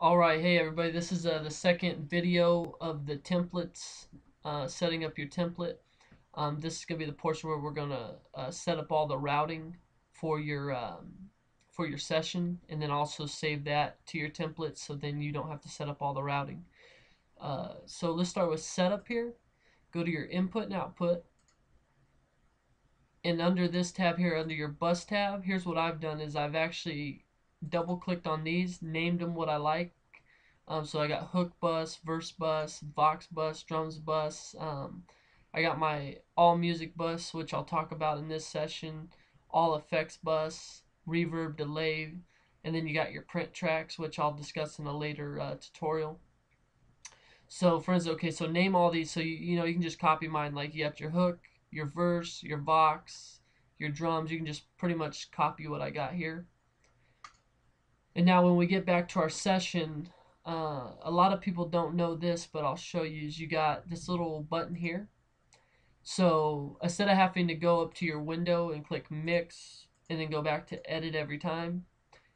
Alright, hey everybody, this is the second video of the templates, setting up your template. This is going to be the portion where we're going to set up all the routing for your session, and then also save that to your template so then you don't have to set up all the routing. So let's start with setup here. Go to your input and output, and under this tab here, under your bus tab, here's what I've done is I've actually double clicked on these, named them what I like. So I got hook bus, verse bus, vox bus, drums bus. I got my all music bus, which I'll talk about in this session, all effects bus, reverb, delay, and then you got your print tracks, which I'll discuss in a later tutorial. So for instance, okay, so name all these. So you can just copy mine. Like you got your hook, your verse, your vox, your drums. You can just pretty much copy what I got here. And now when we get back to our session, a lot of people don't know this, but I'll show you, is you got this little button here. So instead of having to go up to your window and click mix and then go back to edit every time,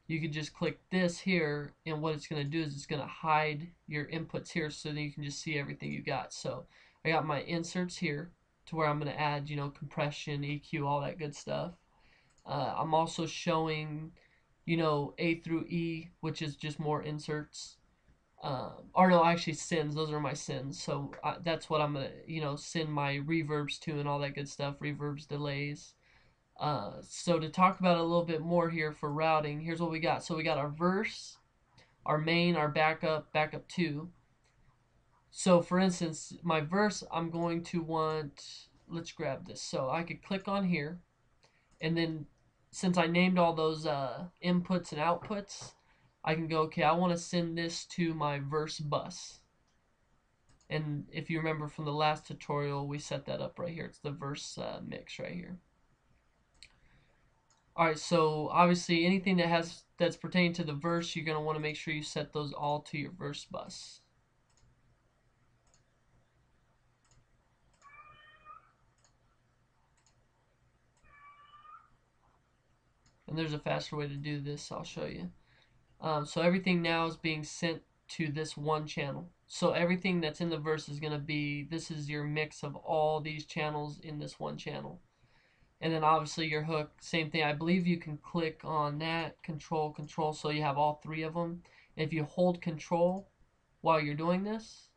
you can just click this here, and what it's going to do is it's going to hide your inputs here so that you can just see everything you got. So I got my inserts here to where I'm going to add, compression, EQ, all that good stuff. I'm also showing, A through E, which is just more inserts. Or no, actually sends. Those are my sends. So that's what I'm gonna, send my reverbs to and all that good stuff. Reverbs, delays. So to talk about it a little bit more here for routing, here's what we got. So we got our verse, our main, our backup, backup two. So for instance, my verse, I'm going to want. Let's grab this. So I could click on here, and then since I named all those inputs and outputs, I can go, okay, I want to send this to my verse bus. And if you remember from the last tutorial, we set that up right here. It's the verse mix right here. All right, so obviously anything that's pertaining to the verse, you're going to want to make sure you set those all to your verse bus. And there's a faster way to do this, I'll show you. So everything now is being sent to this one channel. So everything that's in the verse is going to be, this is your mix of all these channels in this one channel. And then obviously your hook, same thing. I believe you can click on that, control, so you have all three of them. If you hold control while you're doing this,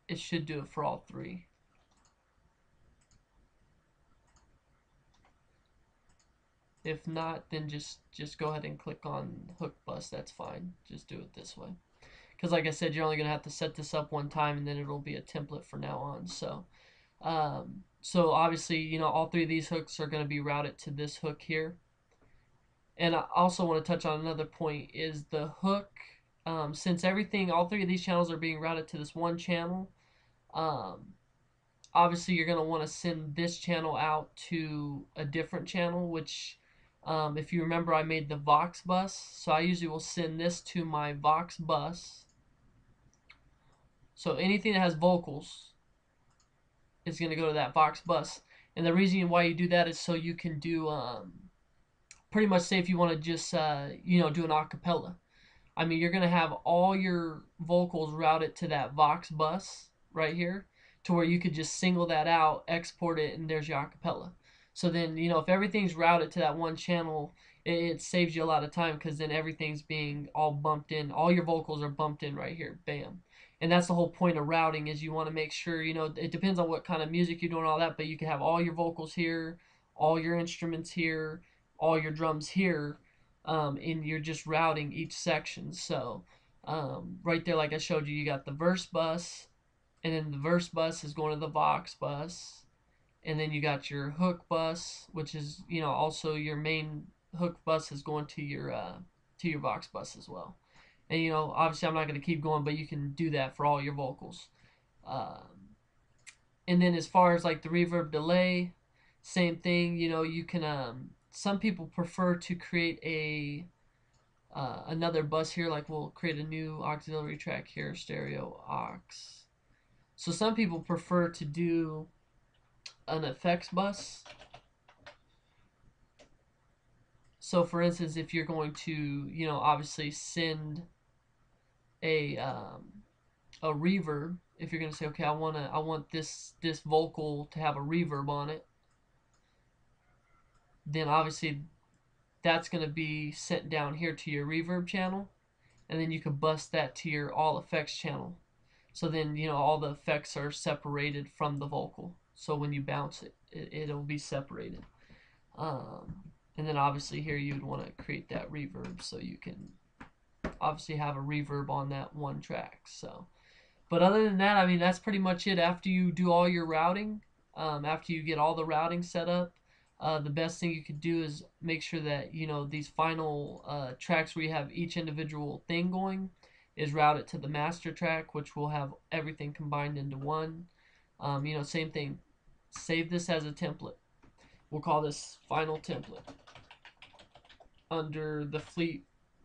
it should do it for all three. If not, then just go ahead and click on hook bus. That's fine. Just do it this way. Because like I said, you're only going to have to set this up one time, and then it'll be a template from now on. So obviously, all three of these hooks are going to be routed to this hook here. And I also want to touch on another point is the hook. Since all three of these channels are being routed to this one channel, um, obviously you're going to want to send this channel out to a different channel, which if you remember, I made the Vox bus. So I usually will send this to my Vox bus. So anything that has vocals is going to go to that Vox bus. And the reason why you do that is so you can do pretty much, say if you want to just do an acapella. I mean, you're going to have all your vocals routed to that Vox bus right here, to where you could just single that out, export it, and there's your acapella. So then, if everything's routed to that one channel, it saves you a lot of time, because then everything's being all bumped in. All your vocals are bumped in right here. Bam. And that's the whole point of routing, is you want to make sure, it depends on what kind of music you're doing, all that, but you can have all your vocals here, all your instruments here, all your drums here, and you're just routing each section. So right there, like I showed you, you got the verse bus, and then the verse bus is going to the Vox bus, and then you got your hook bus, which is also your main hook bus is going to your Vox bus as well. And obviously I'm not going to keep going, but you can do that for all your vocals. And then as far as like the reverb delay, same thing. You can some people prefer to create another bus here, like we'll create a new auxiliary track here, stereo aux. So some people prefer to do an effects bus. So for instance, if you're going to, obviously send a reverb, if you're going to say, okay, I want this vocal to have a reverb on it, then obviously that's going to be sent down here to your reverb channel, and then you can bust that to your all effects channel. So then, all the effects are separated from the vocal. So when you bounce it, it'll be separated. And then obviously here you'd want to create that reverb so you can obviously have a reverb on that one track. So, but other than that, I mean, that's pretty much it. After you do all your routing, after you get all the routing set up, the best thing you could do is make sure that these final tracks where you have each individual thing going is routed to the master track, which will have everything combined into one. Same thing. Save this as a template. We'll call this final template under the Fleet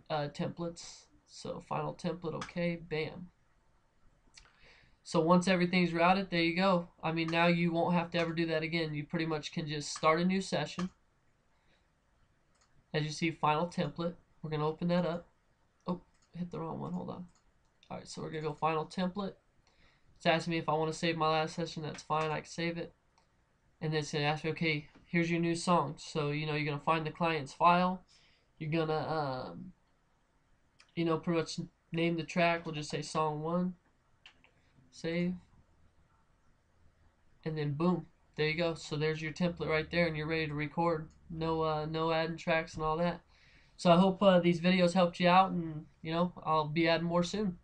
templates. So final template, okay, bam. So once everything's routed, there you go. I mean, now you won't have to ever do that again. You pretty much can just start a new session. As you see, final template. We're going to open that up. Oh, hit the wrong one. Hold on. All right, so we're going to go final template. It's asking me if I want to save my last session. That's fine. I can save it. And then it's going to ask me, okay, here's your new song. So, you're going to find the client's file. You're going to, pretty much name the track. We'll just say song 1. Save. And then boom, there you go. So there's your template right there, and you're ready to record. No adding tracks and all that. So I hope these videos helped you out, and I'll be adding more soon.